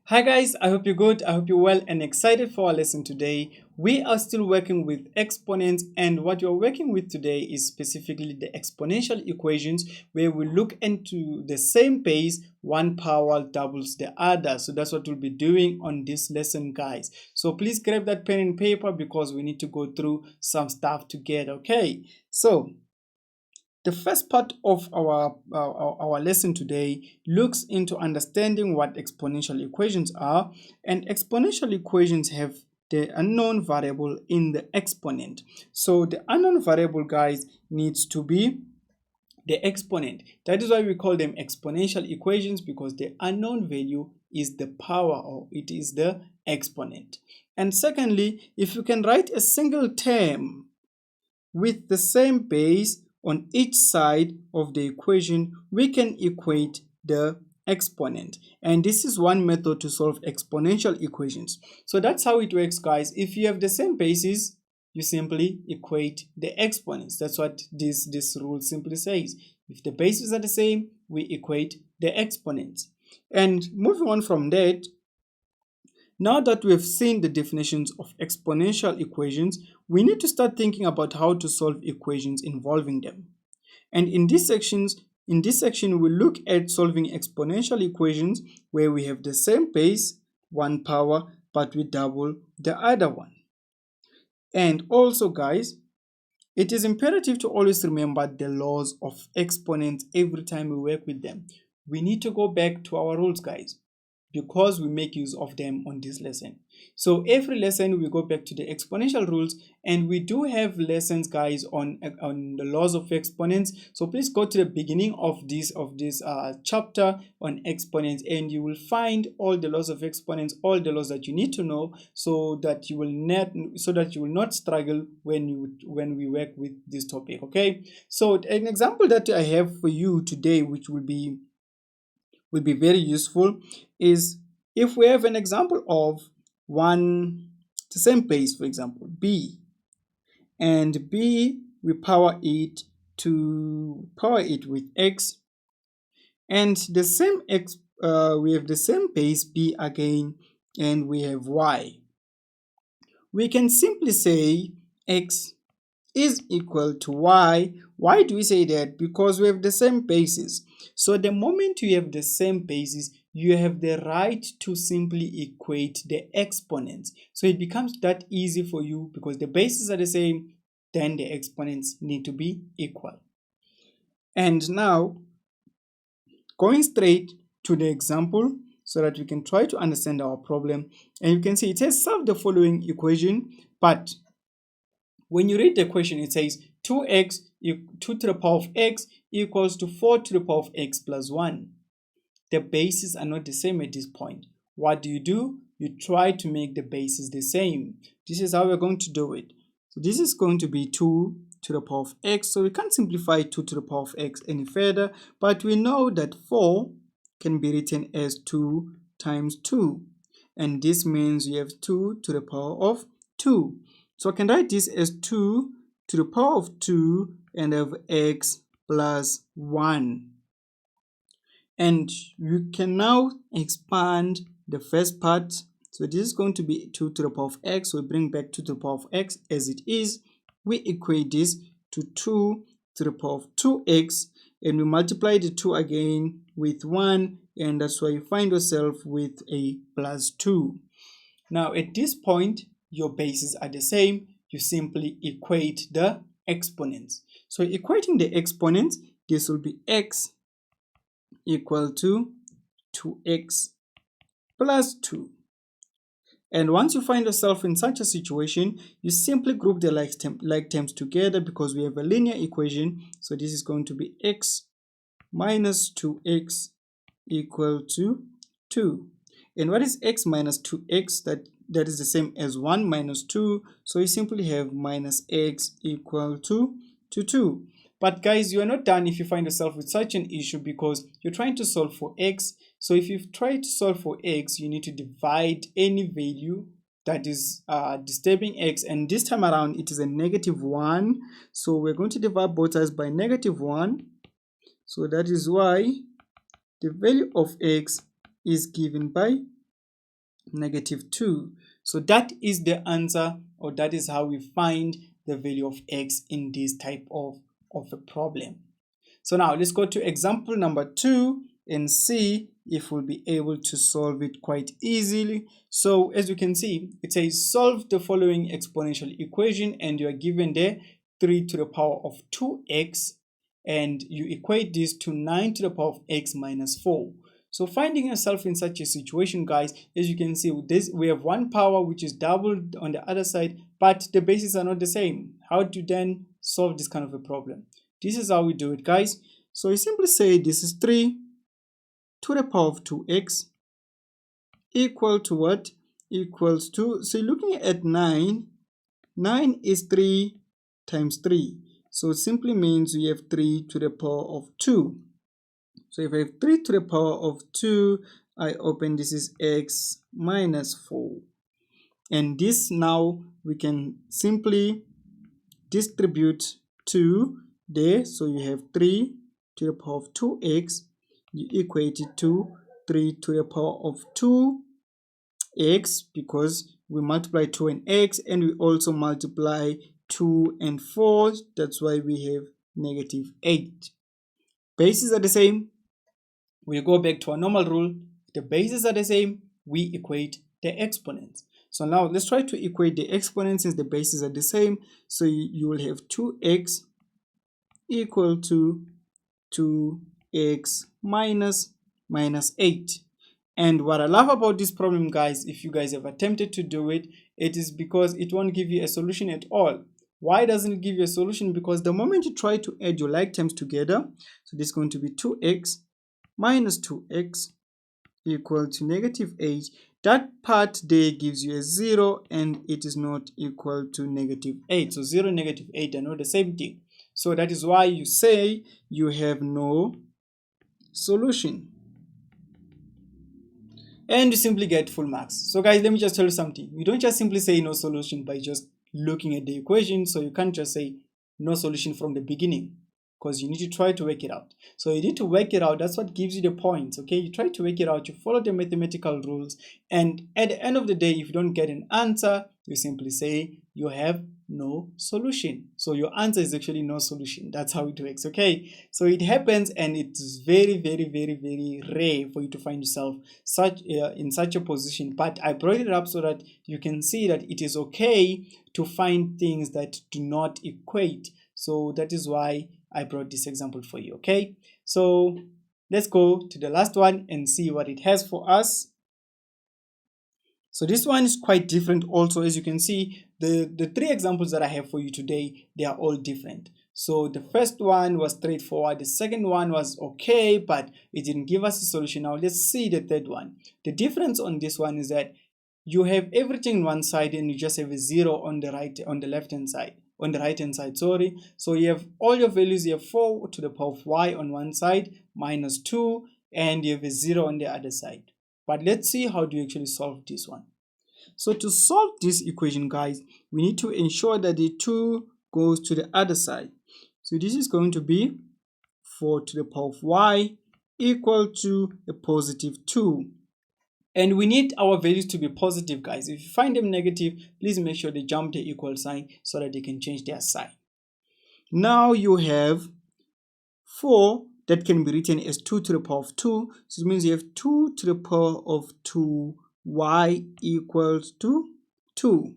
Hi guys, I hope you're good. I hope you're well and excited for our lesson today. We are still working with exponents, and what you're working with today is specifically the exponential equations, where we look into the same base, one power doubles the other. So that's what we'll be doing on this lesson, guys. So please grab that pen and paper because we need to go through some stuff together. Okay, so the first part of our lesson today looks into understanding what exponential equations are, and exponential equations have the unknown variable in the exponent. So the unknown variable, guys, needs to be the exponent. That is why we call them exponential equations, because the unknown value is the power, or it is the exponent. And secondly, if you can write a single term with the same base on each side of the equation, we can equate the exponent. And this is one method to solve exponential equations. So that's how it works, guys. If you have the same bases, you simply equate the exponents. That's what this rule simply says. If the bases are the same, we equate the exponents. And moving on from that, now that we have seen the definitions of exponential equations, we need to start thinking about how to solve equations involving them. And in this section, we'll look at solving exponential equations where we have the same base, one power, but we double the other one. And also, guys, it is imperative to always remember the laws of exponents every time we work with them. We need to go back to our rules, guys, because we make use of them on this lesson. So every lesson we go back to the exponential rules, and we do have lessons, guys, on the laws of exponents. So please go to the beginning of this chapter on exponents, and you will find all the laws of exponents, all the laws that you need to know, so that you will not struggle when we work with this topic. Okay, so an example that I have for you today, which will be very useful, is if we have an example of the same base, for example b, and b we power it with x, and the same x, we have the same base b again, and we have y. We can simply say x is equal to y. Why do we say that? Because we have the same bases. So the moment you have the same bases, you have the right to simply equate the exponents. So it becomes that easy for you because the bases are the same, then the exponents need to be equal. And now, going straight to the example so that we can try to understand our problem. And you can see it says solve the following equation, but when you read the question, it says 2 to the power of x equals to 4 to the power of x plus 1. The bases are not the same at this point. What do? You try to make the bases the same. This is how we're going to do it. So this is going to be 2 to the power of x. So we can't simplify 2 to the power of x any further, but we know that 4 can be written as 2 times 2. And this means you have 2 to the power of 2. So I can write this as 2 to the power of 2 and have x plus 1. And you can now expand the first part. So this is going to be 2 to the power of x. So we bring back 2 to the power of x as it is. We equate this to 2 to the power of 2x, and we multiply the 2 again with 1, and that's why you find yourself with a plus 2. Now at this point, your bases are the same. You simply equate the exponents. So equating the exponents, this will be x equal to 2x plus 2. And once you find yourself in such a situation, you simply group the like terms together because we have a linear equation. So this is going to be x minus 2x equal to 2. And what is x minus 2x? That is the same as 1 minus 2. So you simply have minus x equal to 2. But guys, you are not done if you find yourself with such an issue, because you're trying to solve for x. So if you try to solve for x, you need to divide any value that is disturbing x. And this time around, it is a -1. So we're going to divide both sides by -1. So that is why the value of x is given by negative 2. So that is the answer, or that is how we find the value of x in this type of a problem. So now let's go to example number 2 and see if we'll be able to solve it quite easily. So as you can see, it says solve the following exponential equation, and you are given there 3 to the power of 2x, and you equate this to 9 to the power of x minus 4. So finding yourself in such a situation, guys, as you can see, we have one power which is doubled on the other side, but the bases are not the same. How do you then solve this kind of a problem? This is how we do it, guys. So you simply say this is 3 to the power of 2x equal to what? Equals to, so you're looking at 9. 9 is 3 times 3. So it simply means we have 3 to the power of 2. So if I have 3 to the power of 2, I open, this is x minus 4. And this now we can simply distribute 2 there. So you have 3 to the power of 2x. You equate it to 3 to the power of 2x, because we multiply 2 and x, and we also multiply 2 and 4. That's why we have negative 8. Bases are the same. We go back to our normal rule. If the bases are the same, we equate the exponents. So now let's try to equate the exponents since the bases are the same. So you will have 2x equal to 2x minus 8. And what I love about this problem, guys, if you guys have attempted to do it, it is because it won't give you a solution at all. Why doesn't it give you a solution? Because the moment you try to add your like terms together, so this is going to be 2x minus 2x equal to negative 8. That part there gives you a 0, and it is not equal to negative 8. So 0 and negative 8 are not the same thing. So that is why you say you have no solution. And you simply get full marks. So guys, let me just tell you something. You don't just simply say no solution by just looking at the equation. So you can't just say no solution from the beginning, because you need to try to work it out. So you need to work it out. That's what gives you the points. Okay, you try to work it out, you follow the mathematical rules, and at the end of the day, if you don't get an answer, you simply say you have no solution. So your answer is actually no solution. That's how it works. Okay, so it happens, and it's very, very, very, very rare for you to find yourself in such a position. But I brought it up so that you can see that it is okay to find things that do not equate. So that is why I brought this example for you. Okay, so let's go to the last one and see what it has for us. So this one is quite different also. As you can see, the three examples that I have for you today, they are all different. So the first one was straightforward, the second one was okay, but it didn't give us a solution. Now let's see the third one. The difference on this one is that you have everything on one side and you just have a 0 on the left hand side. On the right hand side, sorry. So you have all your values. You have 4 to the power of y on one side, minus 2, and you have a 0 on the other side. But let's see how do you actually solve this one. So to solve this equation, guys, we need to ensure that the 2 goes to the other side. So this is going to be 4 to the power of y equal to a positive 2. And we need our values to be positive, guys. If you find them negative, please make sure they jump the equal sign so that they can change their sign. Now you have 4 that can be written as 2 to the power of 2. So it means you have 2 to the power of 2, y equals to 2.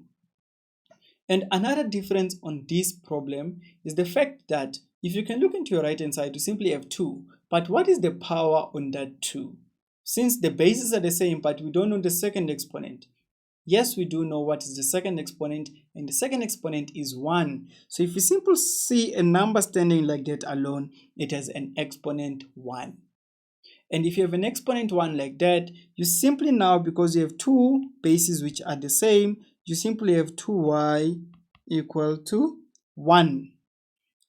And another difference on this problem is the fact that if you can look into your right hand side, you simply have 2. But what is the power on that 2? Since the bases are the same, but we don't know the second exponent. Yes, we do know what is the second exponent, and the second exponent is 1. So if you simply see a number standing like that alone, it has an exponent 1. And if you have an exponent 1 like that, you simply now, because you have two bases which are the same, you simply have 2y equal to 1.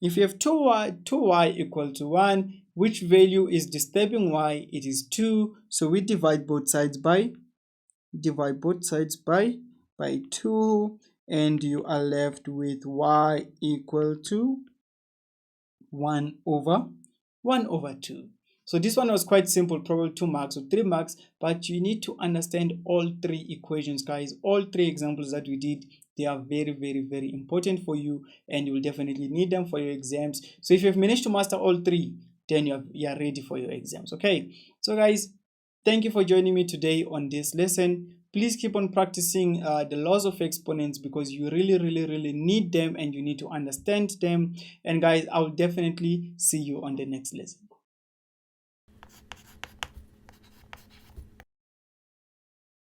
If you have 2y equal to 1, which value is disturbing y? It is 2. So we divide both sides by 2, and you are left with y equal to 1 over 2. So this one was quite simple, probably 2 marks or 3 marks, but you need to understand all 3 equations, guys. All 3 examples that we did, they are very, very, very important for you, and you will definitely need them for your exams. So if you've managed to master all 3, then you are ready for your exams. Okay, so guys, thank you for joining me today on this lesson. Please keep on practicing the laws of exponents, because you really need them and you need to understand them. And guys, I'll definitely see you on the next lesson.